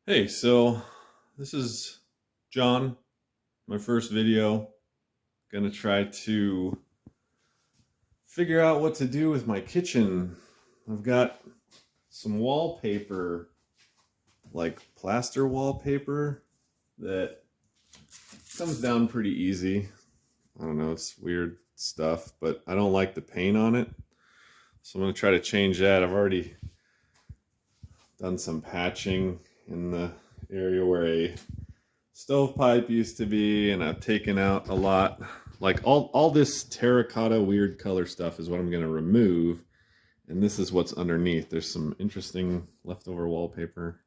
Hey, so this is John, my first video. Gonna try to figure out what to do with my kitchen. I've got some wallpaper, like plaster wallpaper, that comes down pretty easy. I don't know, it's weird stuff, but I don't like the paint on it. So I'm gonna try to change that. I've already done some patching in the area where a stovepipe used to be, and I've taken out a lot. Like all this terracotta weird color stuff is what I'm going to remove, and this is what's underneath. There's some interesting leftover wallpaper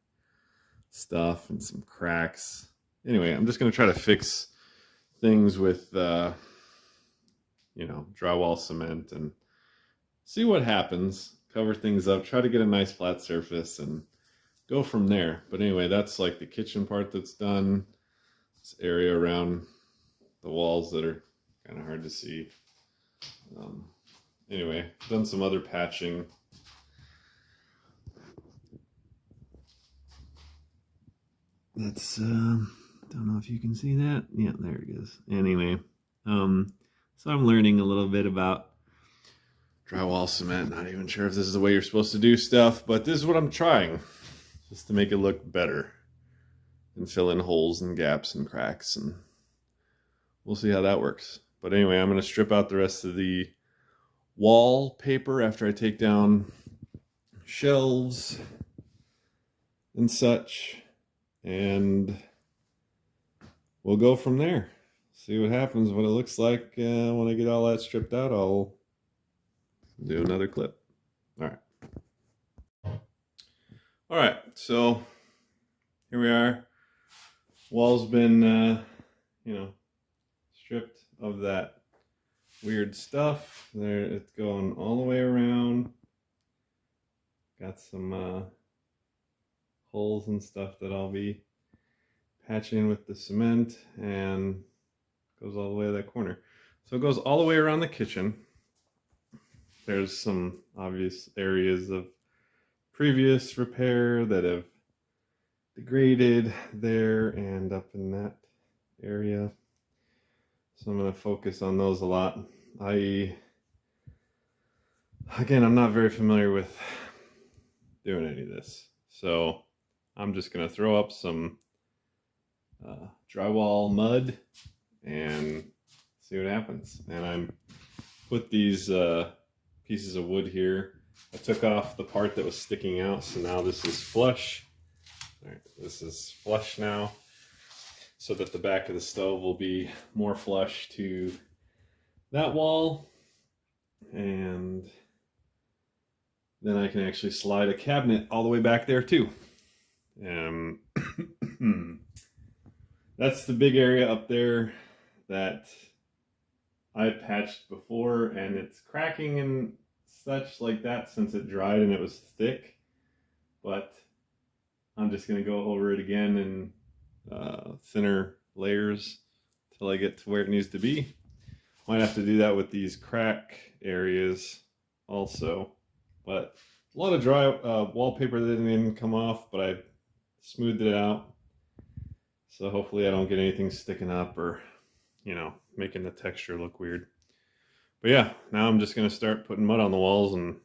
stuff and some cracks. Anyway, I'm just going to try to fix things with drywall cement and see what happens. Cover things up, try to get a nice flat surface and go from there. But anyway, that's like the kitchen part that's done. This area around the walls that are kind of hard to see. Anyway, done some other patching. That's don't know if you can see that. Yeah, there it is. Anyway, so I'm learning a little bit about drywall cement. Not even sure if this is the way you're supposed to do stuff, but this is what I'm trying, just to make it look better and fill in holes and gaps and cracks, and we'll see how that works. But anyway, I'm going to strip out the rest of the wallpaper after I take down shelves and such, and we'll go from there. See what happens, what it looks like when I get all that stripped out. I'll do another clip. All right, so here we are. Wall's been stripped of that weird stuff. There, it's going all the way around. Got some holes and stuff that I'll be patching with the cement, and goes all the way to that corner. So it goes all the way around the kitchen. There's some obvious areas of previous repair that have degraded there and up in that area. So I'm going to focus on those a lot. Again, I'm not very familiar with doing any of this. So I'm just going to throw up some drywall mud and see what happens. And I'm put these pieces of wood here. I took off the part that was sticking out, so now this is flush. All right, this is flush now, so that the back of the stove will be more flush to that wall, and then I can actually slide a cabinet all the way back there too. That's the big area up there that I patched before, and it's cracking and such like that since it dried and it was thick, but I'm just going to go over it again in thinner layers till I get to where it needs to be. Might have to do that with these crack areas also, but a lot of dry wallpaper that didn't even come off, but I smoothed it out, so hopefully I don't get anything sticking up or making the texture look weird. But yeah, now I'm just going to start putting mud on the walls and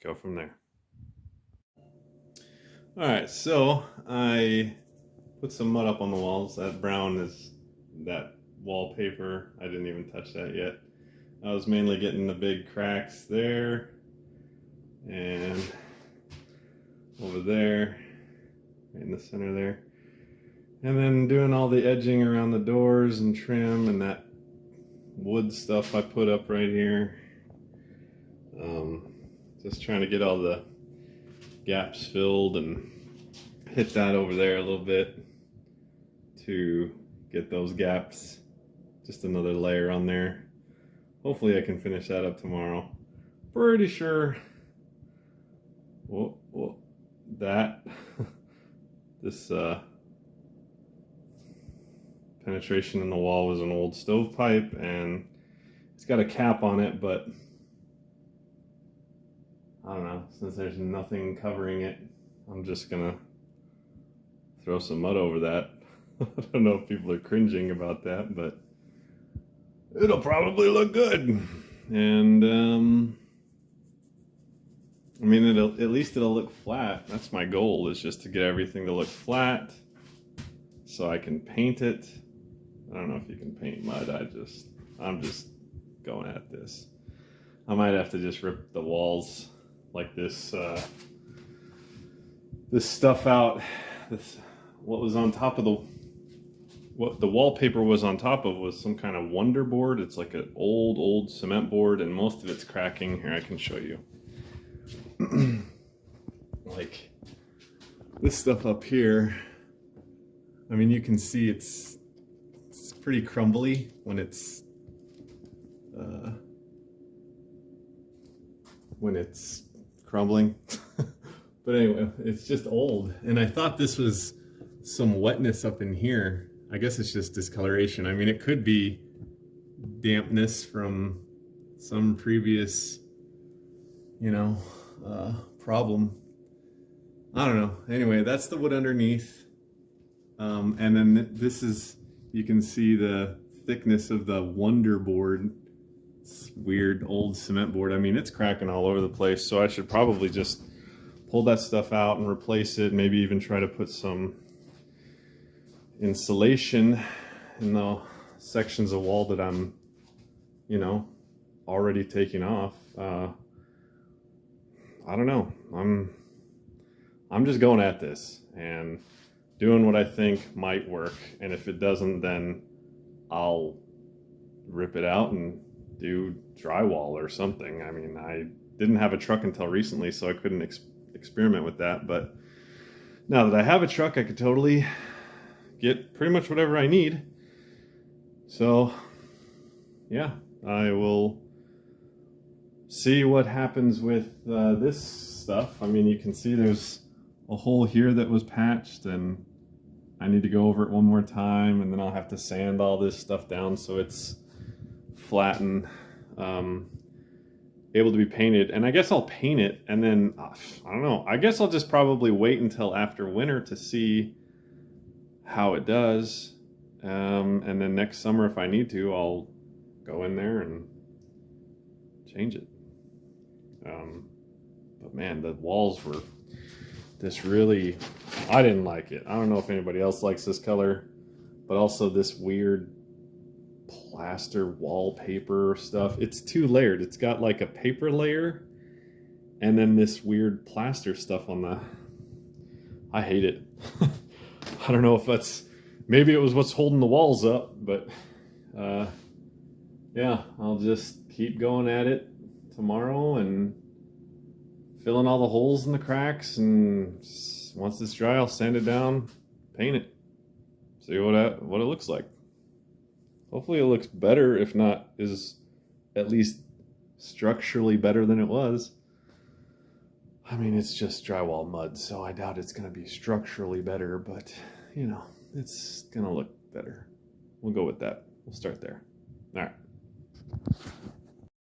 go from there. Alright, so I put some mud up on the walls. That brown is that wallpaper. I didn't even touch that yet. I was mainly getting the big cracks there and over there, right in the center there. And then doing all the edging around the doors and trim and that wood stuff I put up right here. Just trying to get all the gaps filled and hit that over there a little bit to get those gaps. Just another layer on there. Hopefully I can finish that up tomorrow. Pretty sure that this penetration in the wall was an old stovepipe, and it's got a cap on it, but I don't know, since there's nothing covering it, I'm just gonna throw some mud over that. I don't know if people are cringing about that, but it'll probably look good. And I mean, at least it'll look flat. That's my goal, is just to get everything to look flat so I can paint it. I don't know if you can paint mud. I'm just going at this. I might have to just rip the walls like this, this stuff out. What was on top of what the wallpaper was on top of was some kind of Wonder board. It's like an old cement board, and most of it's cracking. Here, I can show you. Like this stuff up here, I mean, you can see it's pretty crumbly when it's crumbling. But anyway, it's just old, and I thought this was some wetness up in here. I guess it's just discoloration. I mean, it could be dampness from some previous, you know, problem. I don't know. Anyway, that's the wood underneath. And then this is, you can see the thickness of the Wonder board. It's weird old cement board. I mean, it's cracking all over the place, so I should probably just pull that stuff out and replace it. Maybe even try to put some insulation in the sections of wall that I'm, you know, already taking off. I don't know. I'm just going at this and doing what I think might work. And if it doesn't, then I'll rip it out and do drywall or something. I mean, I didn't have a truck until recently, so I couldn't experiment with that. But now that I have a truck, I could totally get pretty much whatever I need. So yeah, I will see what happens with this stuff. I mean, you can see there's a hole here that was patched, and I need to go over it one more time, and then I'll have to sand all this stuff down so it's flat and able to be painted. And I guess I'll paint it, and then I don't know, I guess I'll just probably wait until after winter to see how it does, and then next summer, if I need to, I'll go in there and change it. But man, the walls were this really, I didn't like it. I don't know if anybody else likes this color, but also this weird plaster wallpaper stuff. It's two layered. It's got like a paper layer and then this weird plaster stuff on the, I hate it. I don't know if that's, maybe it was what's holding the walls up, but yeah, I'll just keep going at it tomorrow and fill in all the holes and the cracks, and once it's dry, I'll sand it down, paint it, see what it looks like. Hopefully it looks better, if not is at least structurally better than it was. I mean, it's just drywall mud, so I doubt it's going to be structurally better, but you know, it's going to look better. We'll go with that. We'll start there. All right.